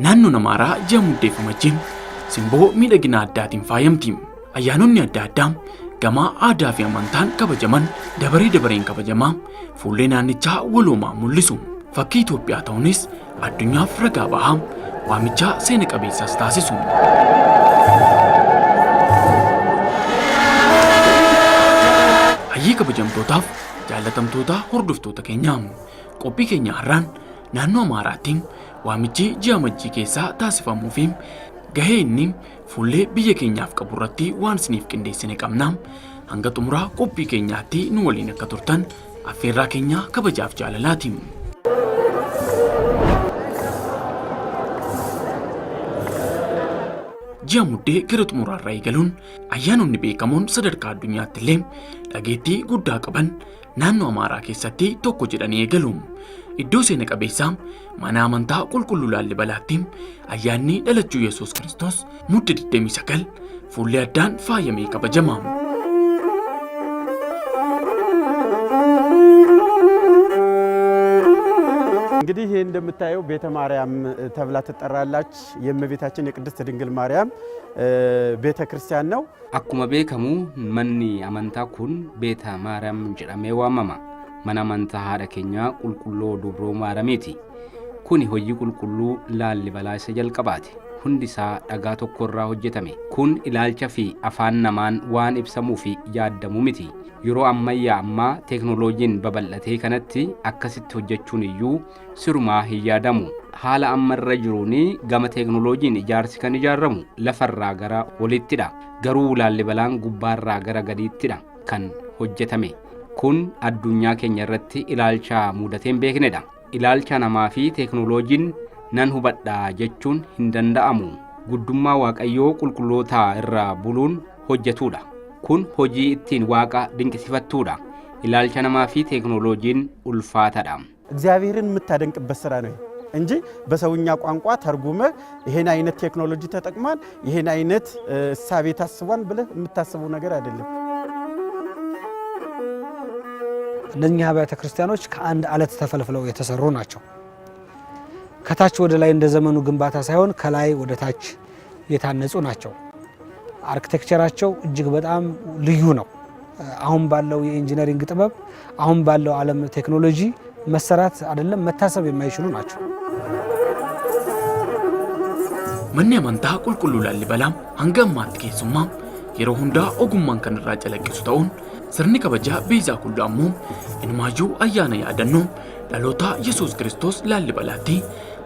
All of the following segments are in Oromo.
Naannoon Amaaraa ji'a muddeeffamajjiin simboo miidhagina addaatiin faayamti. Ayyaanonni adda addaa gamaa aadaa fi amantaan kabajaman dabareen kabajamaa fuullee naannichaa waloomaa mul'isu. Fakkii Itoophiyaa ta'uunis addunyaaf ragaa bahaa waamichaa seena qabeessas taasisu. Hayyee kabajamtootaaf jaalatamtoota hordoftoota keenyaa qophii keenya har'aan naannoo Amaaraatiin waamichi ji'a majjii keessaa taasifamuu fi gahee inni fuullee biyya keenyaaf qabu irratti waan isiniif qindeessine qabna. Hanga xumuraa qophii keenyaatti nu waliin akka turtan affeerraa keenya kabajaaf jaalalaati. Ji'a muddee gara xumuraarraa eegaluun ayyaanonni beekamoon sadarkaa addunyaatti illee dhageettii guddaa qaban naannoo Amaaraa keessatti tokko jedhanii eegalu. Iddoo seena qabeessaa mana amantaa qulqulluu Laallibalaatti ayyaanni dhalachuu Yesuus Kiristoos muddee 29 fuullee addaan faayamee kabajama. እንግዲህ ይሄ እንደምታየው ቤተ ማርያም ተብላ ትጠራላች። የእመቤታችን የቅድስት ድንግል ማርያም ቤተ ክርስቲያን ነው። አኩመ ቤከሙ መኒ አመንታ ኩን ቤተ ማርያም ጀዳሜ ዋማማ mana amantaa haadha keenya qulqulluu dubroo maarameeti. Kuni hojii qulqulluu Laallibalaa isa jalqabaati. Hundi isaa dhagaa tokkorraa hojjetame. Kun ilaalcha fi afaan namaan waan ibsamuu fi yaadamu miti. Yeroo ammayyaa ammaa teeknooloojiin babal'atee kanatti akkasitti hojjechuun iyyuu sirumaa hin yaadamu. Haala ammarra jiruun gama teeknooloojiin ijaarsi kan ijaaramu lafarraa gara olittidha. Garuu Laallibalaan gubbaarraa gara gadiittidha kan hojjetame. Kun addunyaa keenya irratti ilaalcha mudateen beeknedha. Ilaalcha namaa fi teeknooloojiin nan hubadha jechuun hin danda'amu. Guddummaa Waaqayyoo qulqulloota irraa buluun hojjetudha. Kun hojii ittiin Waaqa dinqisiifattuudha. Ilaalcha namaa fi teeknooloojiin ulfaatadha. እግዚአብሔርን የምታደንቅበት ስራ ነው እንጂ በሰውኛ ቋንቋ ተርጉመህ ይሄን አይነት ቴክኖሎጂ ተጠቅማን ይሄን አይነት እሳቤ ታስቧን ብለህ የምታስበው ነገር አይደለም። እነኛ አብያተ ክርስቲያኖች ከአንድ አለት ተፈልፍለው የተሰሩ ናቸው። ከታች ወደ ላይ እንደ ዘመኑ ግንባታ ሳይሆን ከላይ ወደ ታች የታነጹ ናቸው። አርኪቴክቸራቸው እጅግ በጣም ልዩ ነው። አሁን ባለው የኢንጂነሪንግ ጥበብ አሁን ባለው ዓለም ቴክኖሎጂ መሰራት አይደለም መታሰብ የማይችሉ ናቸው። manni amantaa qulqulluu Laallibalaam hanga ammaatti keessummaa yeroo hundaa ogummaan kan irraa calaqqisu ta'uun sirni kabajaa beezaa kullu ammoo inumaayyuu ayyaana yaadannoo dhaloota Yesuus Kiristoos Laallibalaatti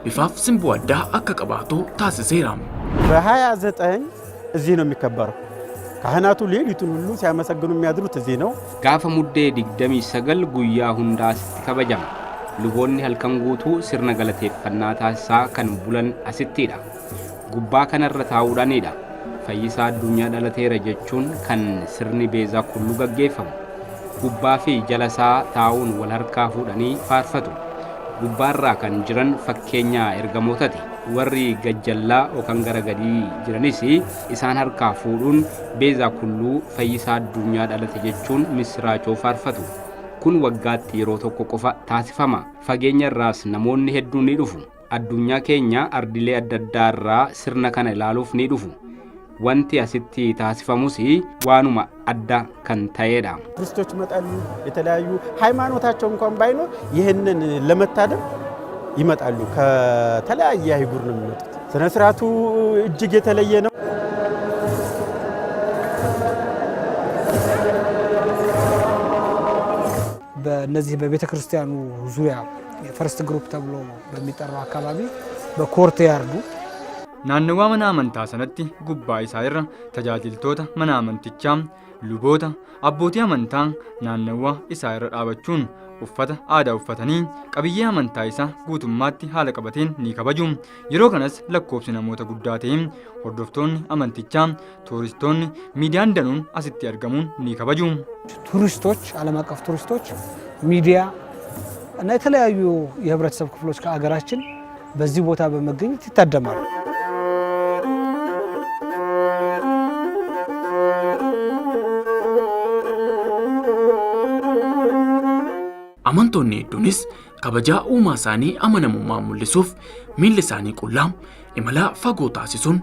bifaaf simboo addaa akka qabaatu taasiseera. በ29 እዚህ ነው የሚከበረው። ካህናቱ ሌሊቱን ሁሉ ሲያመሰግኑ የሚያድሩት እዚህ ነው። ጋፈ ሙዴ 29 ጉያ ሁንዳስ kabajama. Luboonni halkan guutuu sirna galateeffannaa taasisaa kan bulan asittidha. Gubbaa kanarra taa'uudhaanidha. Fayyisaa addunyaa dhalateera jechuun kan sirni beezaa kullu gaggeeffamu. Gubbaa fi jala isaa taa'uun wal harkaa fuudhanii faarfatu. Gubbaarraa kan jiran fakkeenya ergamootati. Warri gajjallaa yookaan gara gadii jiranis isaan harkaa fuudhuun beezaa kullu fayyisaa addunyaa dhalate jechuun misraachoo faarfatu. Kun waggaatti yeroo tokko qofa taasifama. Fageenya irraas namoonni hedduun ni dhufu. Addunyaa keenya ardilee adda addaa irraa sirna kana ilaaluuf ni dhufu. Wanti asitti taasifamus waanuma adda kan ta'edha. ክርስቶች ይመጣሉ። የተለያዩ ሃይማኖታቸው እንኳን ባይኖር ይሄንን ለመታደም ይመጣሉ። ከተለያየ አይጉር ነው የሚመጡት። ስነ ስርዓቱ እጅግ የተለየ ነው። በእነዚህ በቤተ ክርስቲያኑ ዙሪያ ፈርስት ግሩፕ ተብሎ በሚጠራው አካባቢ በኮርት ያርዱ naannawaa mana amantaa sanatti gubbaa isaa irra tajaajiltoota mana amantichaa, luboota, abbootii amantaa naannawaa isaa irra dhaabachuun uffata aadaa uffatanii qabiyyee amantaa isaa guutummaatti haala qabateen ni kabaju. Yeroo kanas lakkoofsi namoota guddaa ta'e hordoftoonni amantichaa, tuuristoonni, miidiyaan danuun asitti argamuun ni kabaju. ቱሪስቶች ዓለም አቀፍ ቱሪስቶች ሚዲያ እና የተለያዩ የህብረተሰብ ክፍሎች ከሀገራችን በዚህ ቦታ በመገኘት ይታደማሉ። amantoonni hedduunis kabajaa uumaa isaanii amanamummaa mul'isuuf miilli isaanii qullaam imala fagoo taasisuun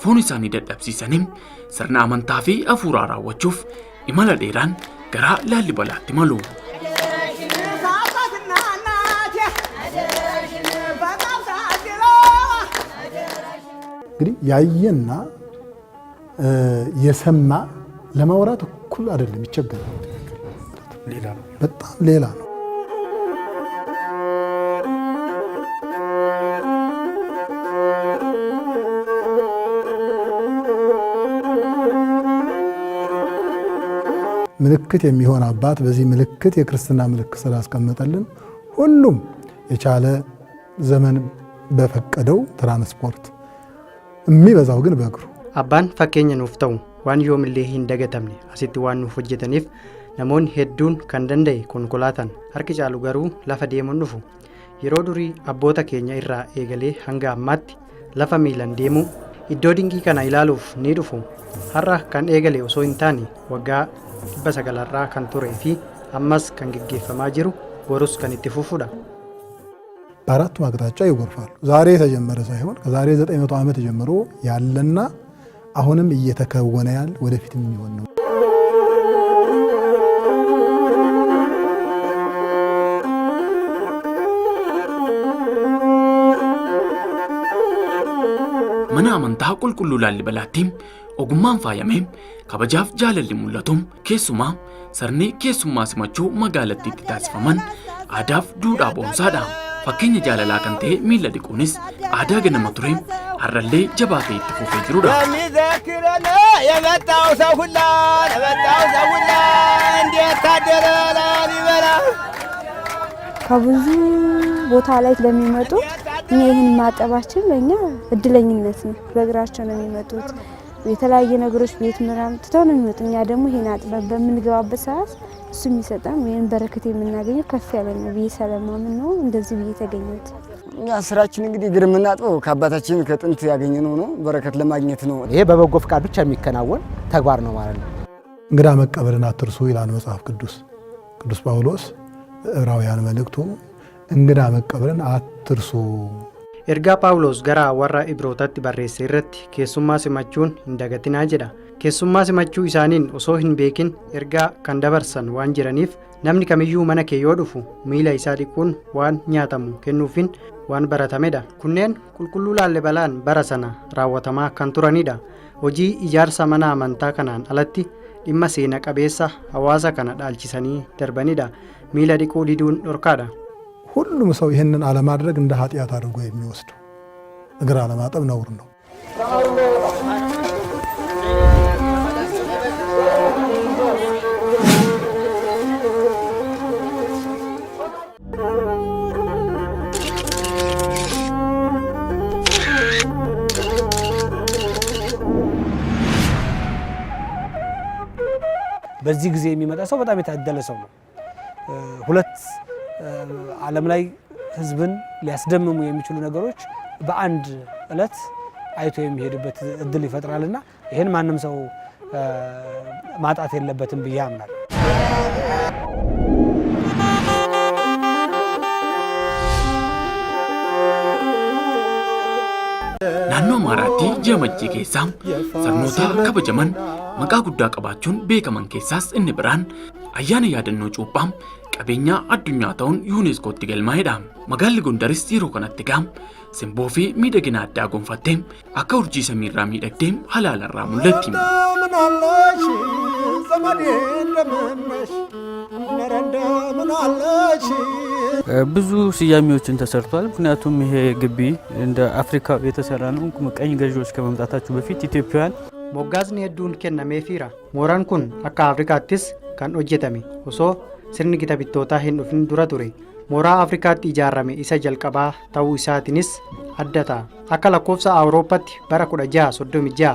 foon isaanii dadhabsiisanii sirna amantaa fi hafuuraa raawwachuuf imala dheeraan gara Laalibalaatti malu. እንግዲህ ያየና የሰማ ለማውራት እኩል አይደለም፣ ይቸገራል። ሌላ ነው፣ በጣም ሌላ ነው። ምልክት የሚሆን አባት በዚህ ምልክት የክርስትና ምልክት ስላስቀመጠልን ሁሉም የቻለ ዘመን በፈቀደው ትራንስፖርት የሚበዛው ግን በእግሩ አባን ፈኬኛ ኑፍ ተው ዋን ዮምሌ እንደገተምኔ አሲቲ ዋን ኑፍ ሆጀተኒፍ namoonni hedduun kan danda'e konkolaataan harki caalu garuu lafa deemuun dhufu. Yeroo durii abboota keenya irraa eegalee hanga ammaatti lafa miilan deemuu iddoo dingii kana ilaaluuf ni dhufu. Har'a kan eegale osoo hin taane waggaa 900 kan turee fi ammas kan gaggeeffamaa jiru borus kan itti fufuudha. በአራቱ አቅጣጫ ይጎርፋሉ። ዛሬ የተጀመረ ሳይሆን ከዛሬ 900 ዓመት ጀምሮ ያለና አሁንም እየተከወነ ያለ ወደፊት የሚሆን ነው። mana amantaa qulqulluu Laalibalaatti ogummaan faayamee kabajaaf jaalalli mul'atu keessumaa sirni keessummaa simachuu magaalattiitti taasifaman aadaaf duudhaa boonsaadha. Fakkeenya jaalalaa kan ta'e miila dhiquunis aadaa ganama ture har'allee jabaatee itti fufee jirudha. ከብዙ ቦታ ላይ ለሚመጡት ይህን ማጠባችን ለኛ እድለኝነት ነው። በእግራቸው ነው የሚመጡት። የተለያየ ነገሮች ቤት ምራም ትተው ነው የሚመጡት። እኛ ደግሞ ይሄን አጥበን በምንገባበት ሰዓት እሱ የሚሰጠን ይሄን በረከት የምናገኘው ከፍ ያለ ነው ብዬ ስለማምን ነው እንደዚህ ብዬ ተገኘሁት። እኛ ስራችን እንግዲህ እግር የምናጥበው ከአባታችን ከጥንት ያገኘነው ነው፣ በረከት ለማግኘት ነው። ይሄ በበጎ ፍቃድ ብቻ የሚከናወን ተግባር ነው ማለት ነው። እንግዳ መቀበልን አትርሱ ይላል መጽሐፍ ቅዱስ። ቅዱስ ጳውሎስ ዕብራውያን መልእክቱ እንግዳ መቀበልን አትርሱ። Ergaa Paawulos gara warra Ibrootatti barreesse irratti keessummaa simachuun hin dagatinaa jedha. Keessummaa simachuu isaaniin osoo hin beekin ergaa kan dabarsan waan jiraniif namni kamiyyuu mana kee yoo dhufu miila isaa dhiquun waan nyaatamu kennuufin waan baratamedha. Kunneen qulqulluu Laalibalaan bara sana raawwatamaa kan turanidha. Hojii ijaarsa mana amantaa kanaan alatti dhimma seena qabeessa hawaasa kana dhaalchisanii darbanidha. Miila dhiquu diduun dhorkaadha. ሁሉም ሰው ይሄንን አለማድረግ እንደ ኃጢአት አድርጎ የሚወስዱ እግር አለማጠብ ነውር ነው። በዚህ ጊዜ የሚመጣ ሰው በጣም የታደለ ሰው ነው። ሁለት ዓለም ላይ ህዝብን ሊያስደምሙ የሚችሉ ነገሮች በአንድ ዕለት አይቶ የሚሄድበት እድል ይፈጥራልና ይሄን ማንም ሰው ማጣት የለበትም ብዬ አምናለሁ። naannoo Amaaraatti ji'a Majjii keessaa sirnoota kabajaman maqaa guddaa qabaachuun beekaman keessaas inni biraan ayyaana yaadannoo cuuphaa qabeenya addunyaa ta'uun yuuneeskootti galmaa'edha. Magaalli Gondaris yeroo kanatti simboo fi miidhagina addaa gonfattee akka urjii samiirraa miidhagdee halaalarraa mul'atti. ብዙ ስያሜዎችን ተሰርቷል። ምክንያቱም ይሄ ግቢ እንደ አፍሪካ የተሰራ ነው። ቀኝ ገዢዎች ከመምጣታቸው በፊት ኢትዮጵያውያን ሞጋዝኒ ሄዱን kennameefiira mooraan kun akka afrikaattis kan hojjetame osoo sirni gita bittootaa hin dhufin dura ture mooraa afrikaatti ijaarame isa jalqabaa ta'uu isaatiinis adda ta'a akka lakkoofsa awurooppaatti bara 1636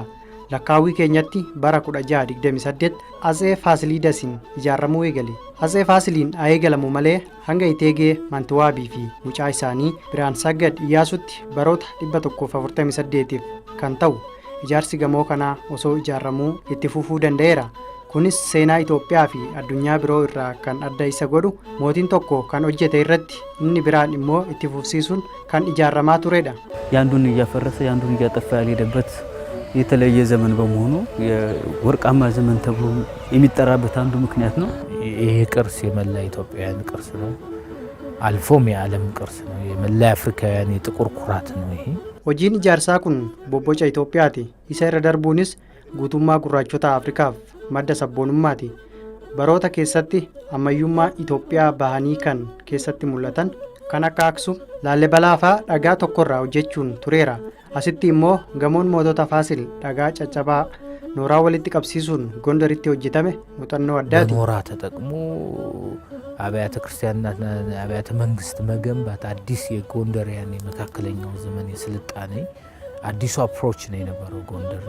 lakkaawwii keenyatti bara 1628 Atsee Faasiliidasiin ijaaramuu eegale. Atsee Faasiliin haa eegalamu malee hanga Iteegee Mantuwaabii fi mucaa isaanii Biraansagad Iyyaasuutti baroota 148 kan ta'u ijaarsi gamoo kanaa osoo ijaaramuu itti fufuu danda'eera. Kunis seenaa Itoophiyaa fi addunyaa biroo irraa kan adda isa godhu mootiin tokko kan hojjete irratti inni biraan immoo itti fufsiisuun kan ijaaramaa turedha. ያንዱን እያፈረሰ ያንዱን እያጠፋ ያልሄደበት የተለየ ዘመን በመሆኑ የወርቃማ ዘመን ተብሎ የሚጠራበት አንዱ ምክንያት ነው። ይሄ ቅርስ የመላ ኢትዮጵያውያን ቅርስ ነው። አልፎም የዓለም ቅርስ ነው። የመላ አፍሪካውያን የጥቁር ኩራት ነው። ይሄ hojiin ijaarsaa kun bobboca Itoophiyaati. Isa irra darbuunis guutummaa gurraachota Afrikaaf madda sabboonummaati. Baroota keessatti ammayyummaa Itoophiyaa bahanii kan keessatti mul'atan kan akka Aksum, Laallibalaa fa'aa dhagaa tokkorraa hojjechuun tureera. Asitti immoo gamoon mootota Faasil dhagaa caccabaa nooraa walitti qabsiisuun Gondaritti hojjetame muuxannoo addaati. ኖራ ተጠቅሞ አብያተ ክርስቲያናትና አብያተ መንግስት መገንባት አዲስ የጎንደሪያን የመካከለኛው ዘመን የስልጣኔ አዲሱ አፕሮች ነው የነበረው ጎንደር።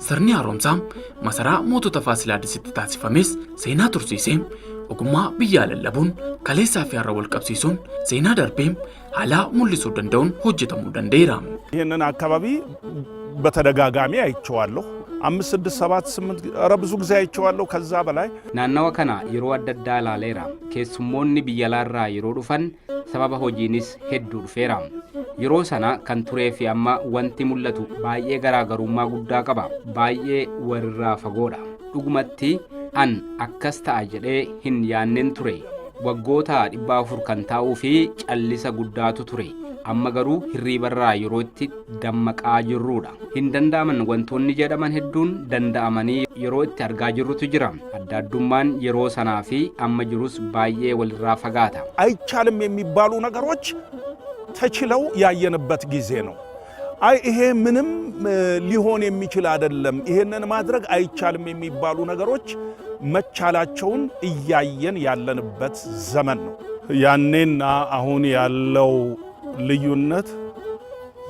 Sirni haaromsaa masaraa mootota Faasilaadisitti taasifames seenaa tursiiseem ogummaa biyyaa lallabuun kaleessaa fi har'a wal qabsiisuun seenaa darbeem haala mul'isuu danda'uun hojjetamuu danda'eera. ይህንን አካባቢ በተደጋጋሚ አይቼዋለሁ። 5 6 7 8 ኧረ ብዙ ጊዜ አይቼዋለሁ ከዛ በላይ naannawa kana yeroo adda addaa ilaaleera. Keessummoonni biyya alaarraa yeroo dhufan sababa hojiinis hedduu dhufeera. Yeroo sana kan turee fi amma wanti mul'atu baay'ee garaagarummaa guddaa qaba. Baay'ee walirraa fagoodha. Dhugumatti an akkas ta'a jedhee hin yaanneen ture. Waggoota 400 kan taa'uu fi callisa guddaatu ture. Amma garuu hirriibarraa yeroo itti dammaqaa jirruudha. Hin danda'aman wantoonni jedhaman hedduun danda'amanii yeroo itti argaa jirrutu jira. Adda addummaan yeroo sanaa fi amma jirus baay'ee walirraa fagaata. አይቻልም የሚባሉ ነገሮች ተችለው ያየንበት ጊዜ ነው። አይ ይሄ ምንም ሊሆን የሚችል አይደለም፣ ይሄንን ማድረግ አይቻልም የሚባሉ ነገሮች መቻላቸውን እያየን ያለንበት ዘመን ነው። ያኔና አሁን ያለው ልዩነት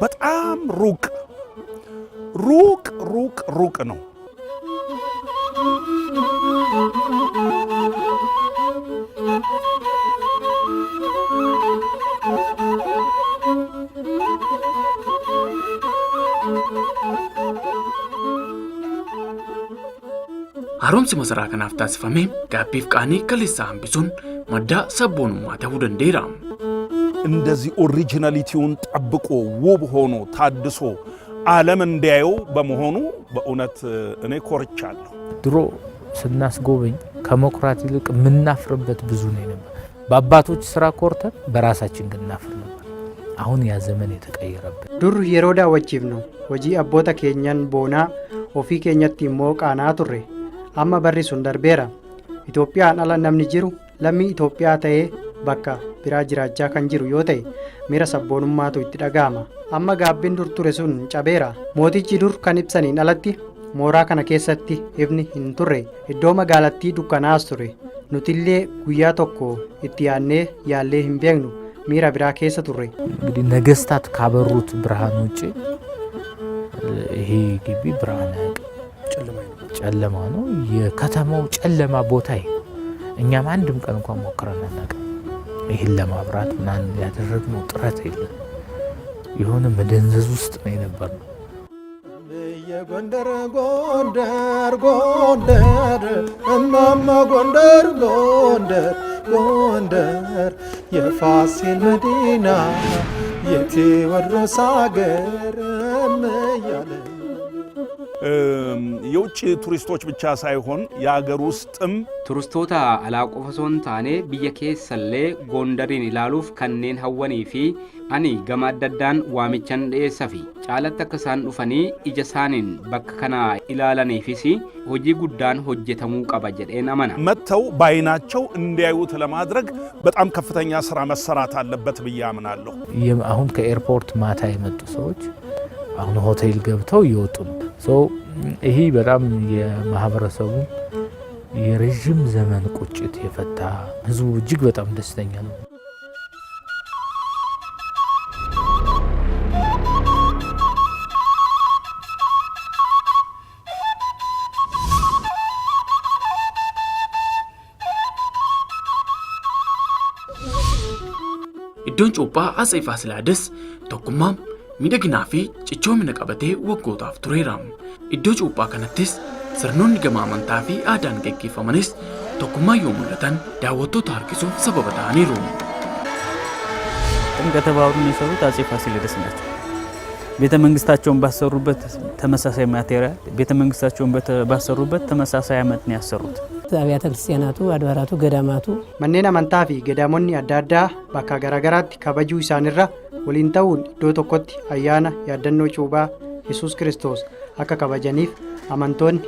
በጣም ሩቅ ነው። Haaromsi masaraa kanaaf taasifame gaabbiif qaanii kaleessaa hambisuun madda sabboonummaa ta'uu danda'eera. እንደዚህ ኦሪጂናሊቲውን ጠብቆ ውብ ሆኖ ታድሶ ዓለም እንዲያየው በመሆኑ በእውነት እኔ ኮርቻለሁ። ድሮ ስናስጎበኝ ከመኩራት ይልቅ ምናፍርበት ብዙ ነው ነበር። በአባቶች ስራ ኮርተን በራሳችን ግን እናፍር ነበር። አሁን ያ ዘመን የተቀየረበት ዱር የሮዳ ወጂብ ነው ወጂ አቦታ ኬኛን ቦና ኦፊ ኬኛቲ ሞቃና ቱሬ አማ በሪሱን ደርቤራ ኢትዮጵያን አላ namni jiru lammi Itoophiyaa ta'ee bakka biraa jiraachaa kan jiru yoo ta'e miira sabboonummaatu itti dhaga'ama. Amma gaabbiin dur ture sun cabeera. Mootichi dur kan ibsaniin alatti mooraa kana keessatti ifni hin turre. Iddoo magaalattii dukkanaas ture. Nutillee guyyaa tokko itti yaannee yaallee hin beeknu miira biraa keessa turre. እንግዲህ ነገስታት ካበሩት ብርሃን ውጪ ይሄ ግቢ ብርሃን ጨለማ ነው። የከተማው ጨለማ ቦታ ይሄ እኛም አንድም ቀን እንኳን ሞክረን አናውቅም። ይሄን ለማብራት ማን ያደረግነው ጥረት የለም። የሆነ መደንዘዝ ውስጥ ነው የነበርነው። የጎንደር ጎንደር ጎንደር እማማ ጎንደር ጎንደር ጎንደር የፋሲል መዲና የቴዎድሮስ አገር እያለ የውጭ ቱሪስቶች ብቻ ሳይሆን የሀገር ውስጥም ቱሪስቶታ አላቆፈሶን ታኔ ቢየኬሰሌ ጎንደሪን ኢላሉፍ ከኔን ሀወኒ ፊ አኒ ገማደዳን ዋሚቸን ደሰፊ ጫለት ተከሳን ዱፈኒ ኢጀሳኒን በከከና ኢላላኒ ፊሲ ሆጂ ጉዳን ሆጀተሙ ቀበጀዴን አመና መተው ባይናቸው እንዲያዩት ለማድረግ በጣም ከፍተኛ ስራ መሰራት አለበት ብዬ አምናለሁ። አሁን ከኤርፖርት ማታ የመጡ ሰዎች አሁን ሆቴል ገብተው ይወጡ ነው። ይሄ በጣም የማህበረሰቡ የረጅም ዘመን ቁጭት የፈታ ህዝቡ እጅግ በጣም ደስተኛ ነው። iddoon cuuphaa Atsee Faasilaadis tokkummaa miidhaginaa fi cichoomina qabatee waggootaaf tureera. Iddoo cuuphaa kanattis sirnoonni gama amantaa fi aadaan gaggeeffamanis tokkummaa yoo mul'atan daawwattoota harkisuuf sababa ta'aniiru. ጥምቀተ ባህሩን የሰሩት አጼ ፋሲለደስ ናቸው። ቤተ መንግስታቸውን ባሰሩበት ተመሳሳይ ማቴሪያል ቤተ መንግስታቸውን ባሰሩበት ተመሳሳይ አመት ነው ያሰሩት። አብያተ ክርስቲያናቱ አድባራቱ ገዳማቱ manneen amantaa fi gadaamonni adda addaa bakka garaagaraatti kabajuu isaanirra waliin ta'uun iddoo tokkotti ayyaana yaadannoo cuuphaa Yesuus Kiristoos akka kabajaniif amantoonni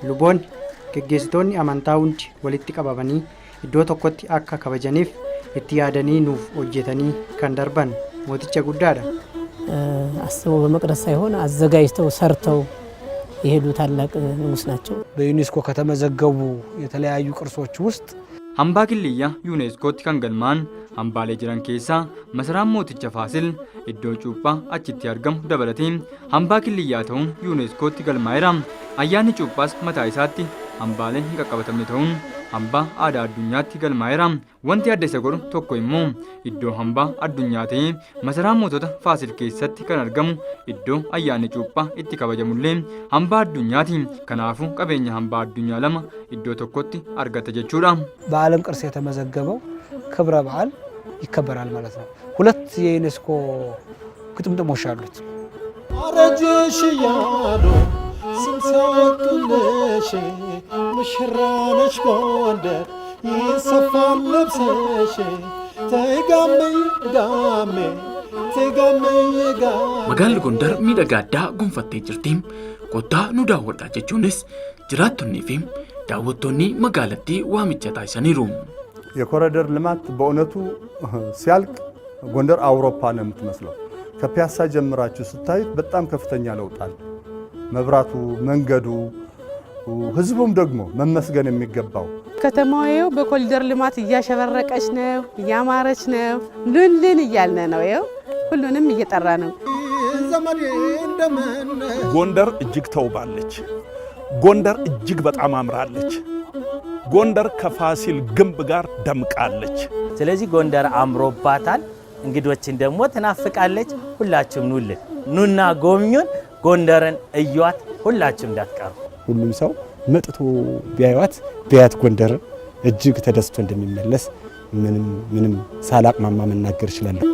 luboonni geggeessitoonni amantaa hundi walitti qabamanii iddoo tokkotti akka kabajaniif itti yaadanii nuuf hojjetanii kan darban mooticha guddaadha. አስበው በመቅደስ ሳይሆን አዘጋጅተው ሰርተው የሄዱ ታላቅ ንጉስ ናቸው። በዩኔስኮ ከተመዘገቡ የተለያዩ ቅርሶች ውስጥ hambaa kiliyyaa yuuneeskootti kan galmaan hambaalee jiran keessaa masaraan mooticha Faasil iddoo cuuphaa achitti argamu dabalatee hambaa kiliyyaa ta'uun yuuneeskootti galmaa'eera. Ayyaanni cuuphaas mataa isaatti hambaaleen hin qaqqabatamne ta'uun hambaa aadaa addunyaatti galmaa'eera. Wanti adda isa godhu tokko immoo iddoo hambaa addunyaa ta'ee masaraan mootota Faasil keessatti kan argamu iddoo ayyaanni cuuphaa itti kabajamullee hambaa addunyaati. Kanaafuu qabeenya hambaa addunyaa lama iddoo tokkotti argata jechuudha. በዓለም ቅርስ የተመዘገበው ክብረ በዓል ይከበራል ማለት ነው። ሁለት የዩኔስኮ ግጥምጥሞች አሉት። አረጀሽ ያሉ ስም ሰጡልሽ ሙሽራነሽ ጎንደር ይሰፋል ልብስሽ ተጋመይ ጋሜ magaalli Gondar miidhagaa addaa gonfattee jirtiin kottaa nu daawwadhaa jechuunis jiraattonnii fi daawwattoonni magaalattii waamicha taasisaniiru. የኮሪደር ልማት በእውነቱ ሲያልቅ ጎንደር አውሮፓ ነው የምትመስለው። ከፒያሳ ጀምራችሁ ስታዩት በጣም ከፍተኛ ለውጥ አለ። መብራቱ፣ መንገዱ፣ ህዝቡም ደግሞ መመስገን የሚገባው ከተማው በኮሪደር ልማት እያሸበረቀች ነው፣ እያማረች ነው። ሉልን እያልን ነው። ይኸው ሁሉንም እየጠራ ነው። ጎንደር እጅግ ተውባለች። ጎንደር እጅግ በጣም አምራለች። ጎንደር ከፋሲል ግንብ ጋር ደምቃለች። ስለዚህ ጎንደር አምሮባታል። እንግዶችን ደግሞ ትናፍቃለች። ሁላችሁም ኑልን፣ ኑና ጎብኙን፣ ጎንደርን እዩዋት። ሁላችሁም እንዳትቀሩ። ሁሉም ሰው መጥቶ ቢያያት ጎንደርን እጅግ ተደስቶ እንደሚመለስ ምንም ሳላቅማማ መናገር እችላለሁ።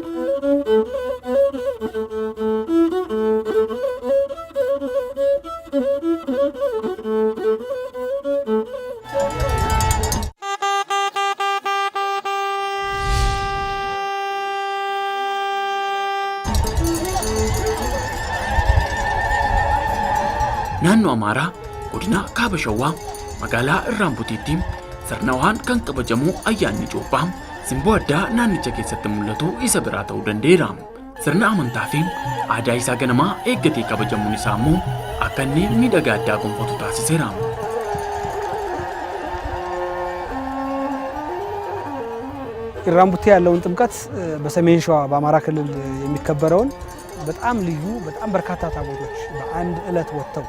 naannoo Amaaraa godina Kaaba Shawaa magaalaa Irraanbutiitti sirnawaan kan kabajamu ayyaanni cuuphaa simboo addaa naannicha keessatti mul'atu isa biraa ta'uu danda'eera. Sirna amantaa fi aadaa isaa ganamaa eeggatee kabajamuun isaa immoo akka inni miidhagaa addaa gonfatu taasiseera. ኢራንቡቴ ያለውን ጥምቀት በሰሜን ሸዋ በአማራ ክልል የሚከበረውን በጣም ልዩ በጣም በርካታ ታቦቶች በአንድ ዕለት ወጥተው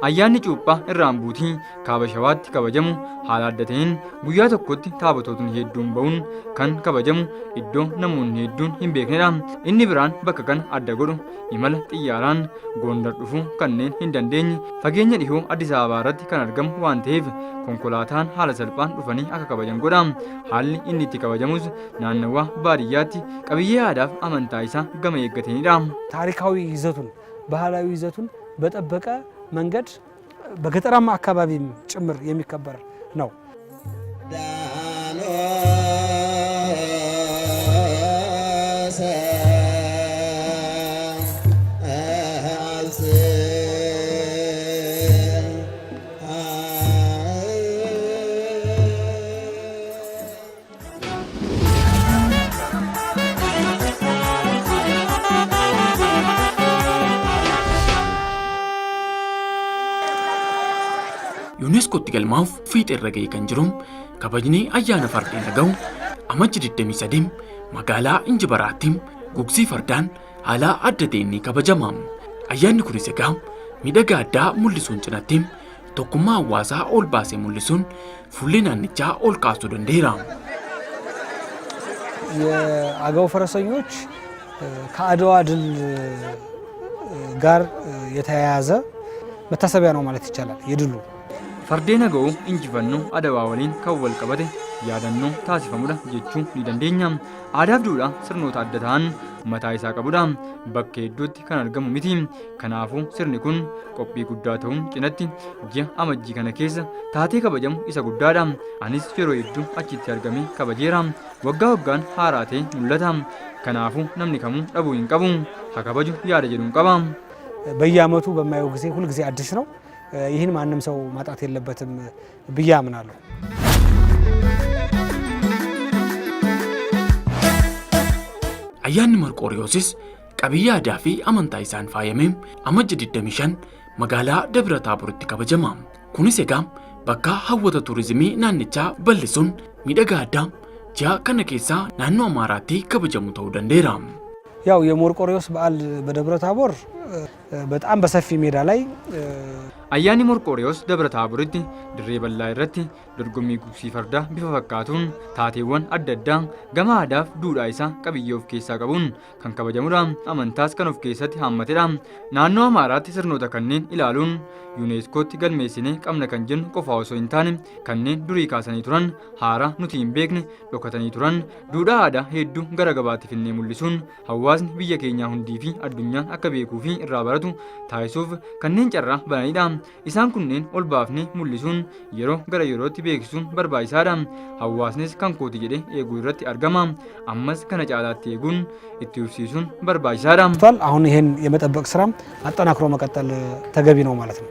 ayyaanni cuuphaa Irraanbutii Kaaba Shawaatti kabajamu haala adda ta'een guyyaa tokkotti taabototni hedduun ba'uun kan kabajamu iddoo namoonni hedduun hin beeknedha. Inni biraan bakka kana adda godhu imala xiyyaaraan Gondar dhufuu kanneen hin dandeenye fageenya dhihoo Addis Ababaa irratti kan argamu waan ta'eef konkolaataan haala salphaan dhufanii akka kabajan godha. Haalli inni itti kabajamus naannawaa baadiyyaatti qabiyyee aadaaf amantaa isaa gama eeggateenidha. ታሪካዊ ይዘቱን ባህላዊ ይዘቱን በጠበቀ መንገድ በገጠራማ አካባቢም ጭምር የሚከበር ነው። ዩኔስኮtti galmaa'uuf fiixee irra ga'ee kan jiru kabajni ayyaana fardeen dhaga'u amajji 23 magaalaa Injibaraatti gugsii fardaan haala adda ta'een kabajama. Ayyaanni kunis egaa miidhagaa addaa mul'isuun cinatti tokkummaa hawaasaa ol baasee mul'isuun fuullee naannichaa ol kaasuu danda'eera. የአገው ፈረሰኞች ከአድዋ ድል ጋር የተያያዘ መታሰቢያ ነው ማለት ይቻላል የድሉ Fardeen aga'uu injifannoo adawaa waliin kan wal qabate yaadannoo taasifamudha jechuu ni dandeenya. Aadaa fi duudhaa sirnoota adda ta'an mataa isaa qabudha. Bakka hedduutti kan argamu miti. Kanaafuu sirni kun qophii guddaa ta'uun cinatti ji'a amajjii kana keessa taatee kabajamu isa guddaadha. Anis yeroo hedduu achitti argamee kabajeera. Waggaa waggaan haaraa ta'e mul'ata. Kanaafuu namni kamuu dhabuu hin qabu. Haa kabaju yaada jedhuun qaba. በየዓመቱ በማየው ጊዜ ሁል ጊዜ አዲስ ነው። ይህን ማንም ሰው ማጣት የለበትም ብዬ አምናለሁ። Ayyaanni Marqooriyoosis qabiyyaa aadaa fi amantaa isaan faayamee amajji 25 magaalaa Dabra Taaboritti kabajama. Kunis egaa bakka hawwata tuurizimii naannichaa bal'isuun miidhagaa addaa ji'a kana keessaa naannoo Amaaraatti kabajamu ta'uu danda'eera. ያው የመርቆሪዮስ በዓል በደብረ ታቦር በጣም በሰፊ ሜዳ ላይ Ayyaanni Marqooriyoos Dabra Taaboritti dirree bal'aa irratti dorgommii gugsii fardaa bifa fakkaatuun taateewwan adda addaa gama aadaa fi duudhaa isaa qabiyyee of keessaa qabuun kan kabajamudha. Amantaas kan of keessatti haammatedha. Naannoo Amaaraatti sirnoota kanneen ilaaluun yuuneeskootti galmeessinee qabna kan jennu qofa osoo hin taane kanneen durii kaasanii turan haaraa nuti hin beekne dhokatanii turan duudhaa aadaa hedduu gara gabaatti finnee mul'isuun hawaasni biyya keenyaa hundii fi addunyaan akka beekuu fi irraa baratu taasisuuf kanneen carraa bananidha. Isaan kunneen ol baafnee mul'isuun yeroo gara yerootti beeksisuun barbaachisaadha. Hawaasnis kan kooti jedhee eeguu irratti argama. Ammas kana caalaatti eeguun itti fufsiisuun barbaachisaadha. አሁን ይሄን የመጠበቅ ስራ አጠናክሮ መቀጠል ተገቢ ነው ማለት ነው።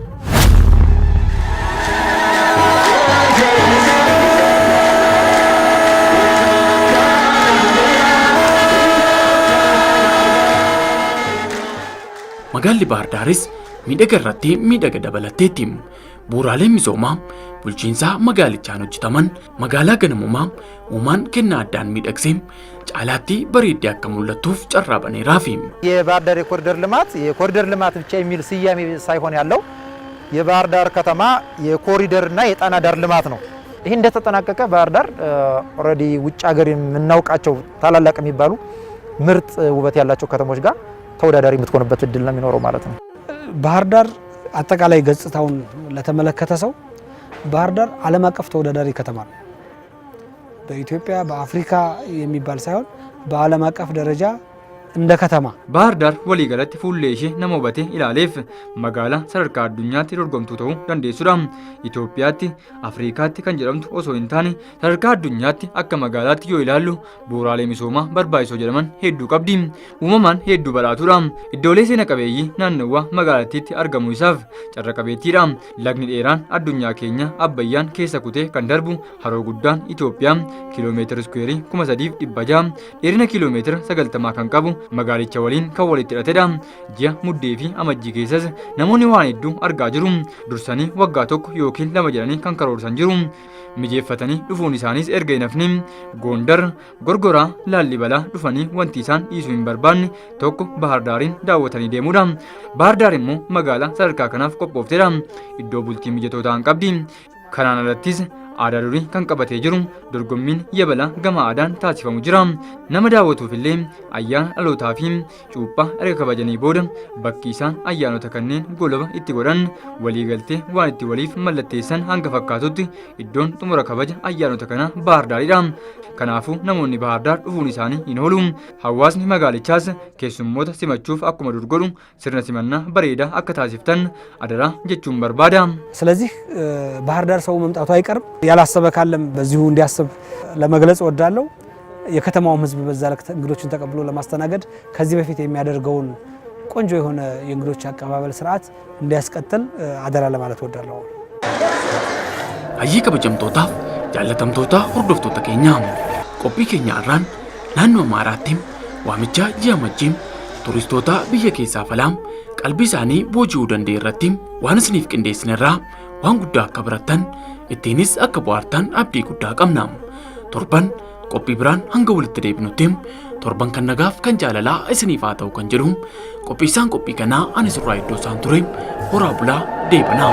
Magaalli Baahir Daaris miidhaga irratti miidhaga dabalateetti. Bu'uuraaleen misoomaa bulchiinsaa magaalichaan hojjetaman magaalaa ganamumaa uumaan kennaa addaan miidhagsee caalaatti bareeddee akka mul'attuuf carraa baneeraafi. የባህር ዳር የኮሪደር ልማት ብቻ የሚል ስያሜ ሳይሆን ያለው የባህር ዳር ከተማ የኮሪደርና የጣና ዳር ልማት ነው። ይህ እንደተጠናቀቀ ባህር ዳር ኦልሬዲ ውጭ ሀገር የምናውቃቸው ታላላቅ የሚባሉ ምርጥ ውበት ያላቸው ከተሞች ጋር ተወዳዳሪ የምትሆንበት እድል ነው የሚኖረው ማለት ነው። ባህር ዳር አጠቃላይ ገጽታውን ለተመለከተ ሰው ባህር ዳር ዓለም አቀፍ ተወዳዳሪ ከተማ ነው። በኢትዮጵያ በአፍሪካ የሚባል ሳይሆን በዓለም አቀፍ ደረጃ እንደ ከተማ ባህር ዳር walii galatti fuullee ishee nama hubatee ilaaleef magaalaa sadarkaa addunyaatti dorgomtuu ta'uu dandeessudha. Itoophiyaatti Afrikaatti kan jedhamtu osoo hin taane sadarkaa addunyaatti akka magaalaatti yoo ilaallu bu'uuraalee misoomaa barbaachisoo jedhaman hedduu qabdi. Uumamaan hedduu badhaatuudha. Iddoolee seena qabeeyyii naannawaa magaalattiitti argamu isaaf carra qabeettiidha. Lagni dheeraan addunyaa keenya Abbayyaan keessa kutee kan darbu haroo guddaan Itoophiyaa kiiloomeetira iskuweerii 3600 dheerina kiiloomeetira 90 kan qabu magaalicha waliin kan walitti hidhatedha. Ji'a muddee fi amajjii keessas namoonni waan hedduu argaa jiru. Dursanii waggaa tokko yookiin lama jedhanii kan karoorsan jiru. Mijeeffatanii dhufuun isaaniis erga hin hafne Gondar, Gorgoraa, Laallibalaa dhufanii wanti isaan dhiisuu hin barbaanne tokko Bahar Daariin daawwatanii deemudha. Bahar Daar immoo magaalaa sadarkaa kanaaf qophooftedha. Iddoo bultii mijatoo ta'an qabdi. Kanaan alattis aadaa durii kan qabatee jiru dorgommiin yabalaa gama aadaan taasifamu jira. Nama daawwatuufillee ayyaana dhalootaa fi cuuphaa erga kabajanii booda bakki isaan ayyaanota kanneen golaba itti godhan waliigaltee waan itti waliif mallatteessan hanga fakkaatutti iddoon xumura kabaja ayyaanota kana Baahar Daaridha. Kanaafuu namoonni Baahar Daar dhufuun isaanii hin oolu. Hawaasni magaalichaas keessummoota simachuuf akkuma dur godhu sirna simannaa bareedaa akka taasiftan አደራ ጀቹን በርባዳ ስለዚህ ባህር ዳር ሰው መምጣቱ አይቀርም ያላሰበ ካለም በዚሁ እንዲያስብ ለመግለጽ ወዳለው የከተማውም ህዝብ በዛ ለክ እንግዶችን ተቀብሎ ለማስተናገድ ከዚህ በፊት የሚያደርገውን ቆንጆ የሆነ የእንግዶች አቀባበል ስርዓት እንዲያስቀጥል አደራ ለማለት ወዳለው አይ ከበጀምቶታ ጃለተምቶታ ሁርዶፍቶታ ኬኛ ቆጲ ኬኛ አራን ናኖ ማራቲም ዋምቻ ጂያመጂም ቱሪስቶታ ብየ ኬሳ ፈላም qalbii isaanii boojii danda'e irratti waan isiniif qindeessinerraa waan guddaa akka barattan ittiinis akka bohaartan abdii guddaa qabna. Torban qophii biraan hanga walitti deebinutti torban kan nagaaf kan jaalalaa isiniif haa ta'u kan jedhu qophiisaan qophii kanaa ani surraa iddoo isaan ture horaa bulaa deebanaa.